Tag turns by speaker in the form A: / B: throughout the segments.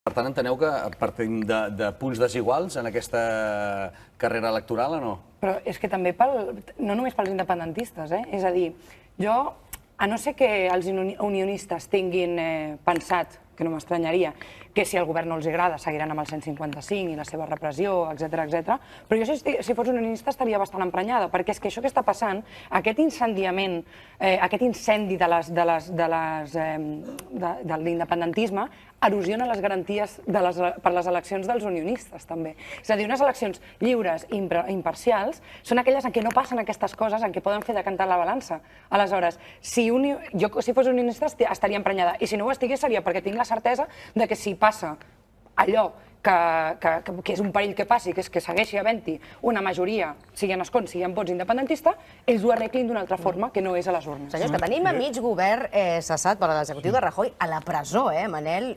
A: Per tant, enteneu que partim de punts desiguals en aquesta carrera electoral o no?
B: Però és que també no només pels independentistes, és a dir, jo, a no ser que els unionistes tinguin pensat, que no m'estranyaria, que si el govern no els agrada seguiran amb el 155 i la seva repressió, etc. Però jo si fos unionista estaria bastant emprenyada, perquè és que això que està passant, aquest incendiament, aquest incendi de l'independentisme, erosiona les garanties per les eleccions dels unionistes, també. És a dir, unes eleccions lliures i imparcials són aquelles en què no passen aquestes coses, en què poden fer decantar la balança. Aleshores, jo si fos unionista estaria emprenyada, i si no ho estigués seria perquè tinc la certesa de que si passa allò que és un perill que passi, que és que segueixi havent-hi una majoria, sigui en escons, sigui en vots independentista, ells ho arreglin d'una altra forma que no és a les urnes.
C: Senyors, que tenim a mig govern cessat per l'executiu de Rajoy a la presó, Manel?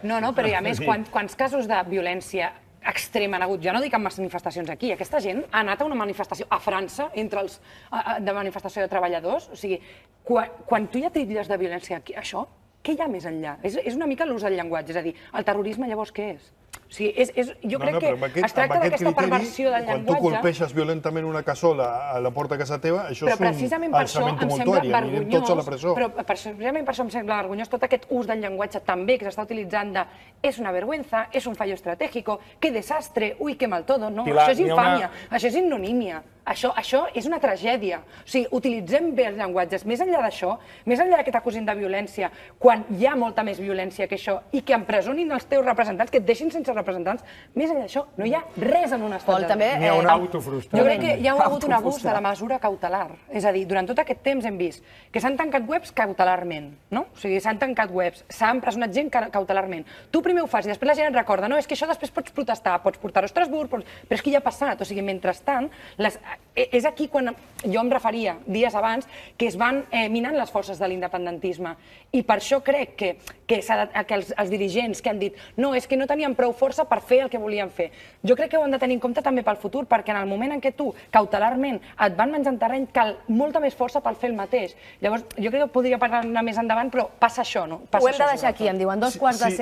B: No, però i a més, quants casos de violència extrema han hagut? Ja no dic en manifestacions aquí. Aquesta gent ha anat a una manifestació a França, de manifestació de treballadors. O sigui, quan tu ja titlles de violència aquí, això, què hi ha més enllà? És una mica l'ús del llenguatge, és a dir, el terrorisme llavors què és? O sigui, jo crec que es tracta d'aquesta perversió del llenguatge.
D: Quan tu colpeixes violentament una cassola a la porta de casa teva, això és un alçament tumultuari, anirem tots a la presó.
B: Però precisament per això em sembla vergonyós tot aquest ús del llenguatge també que s'està utilitzant de és una vergüenza, és un fallo estratégico, que desastre, ui, que mal todo. No, això és infàmia, això és ignomínia. Això és una tragèdia. O sigui, utilitzem bé els llenguatges. Més enllà d'això, més enllà que t'acusin de violència, quan hi ha molta més violència que això, i que empresonin els teus representants, que et deixin sense representants, més enllà d'això, no hi ha res en un estat de dret.
D: N'hi ha una autofrustrada.
B: Jo crec que hi ha hagut un abús de la mesura cautelar. És a dir, durant tot aquest temps hem vist que s'han tancat webs cautelarment, no? O sigui, s'han tancat webs, s'ha empresonat gent cautelarment. Tu primer ho fas i després la gent et recorda, no, és que això després pots protestar, pots portar-ho a Estrasburg, però és que ja ha passat. O sigui, mentrestant, és aquí quan jo em referia, dies abans, que es van minant les forces de l'independentisme. I per això crec que els dirigents que han dit no, és que no tenien prou força per fer el que volien fer. Jo crec que ho han de tenir en compte també pel futur, perquè en el moment en què tu, cautelarment, et van menjant terreny, cal molta més força per fer el mateix. Llavors, jo crec que podria parlar més endavant, però passa això, no?
C: Ho hem de deixar aquí, em diuen 7:15.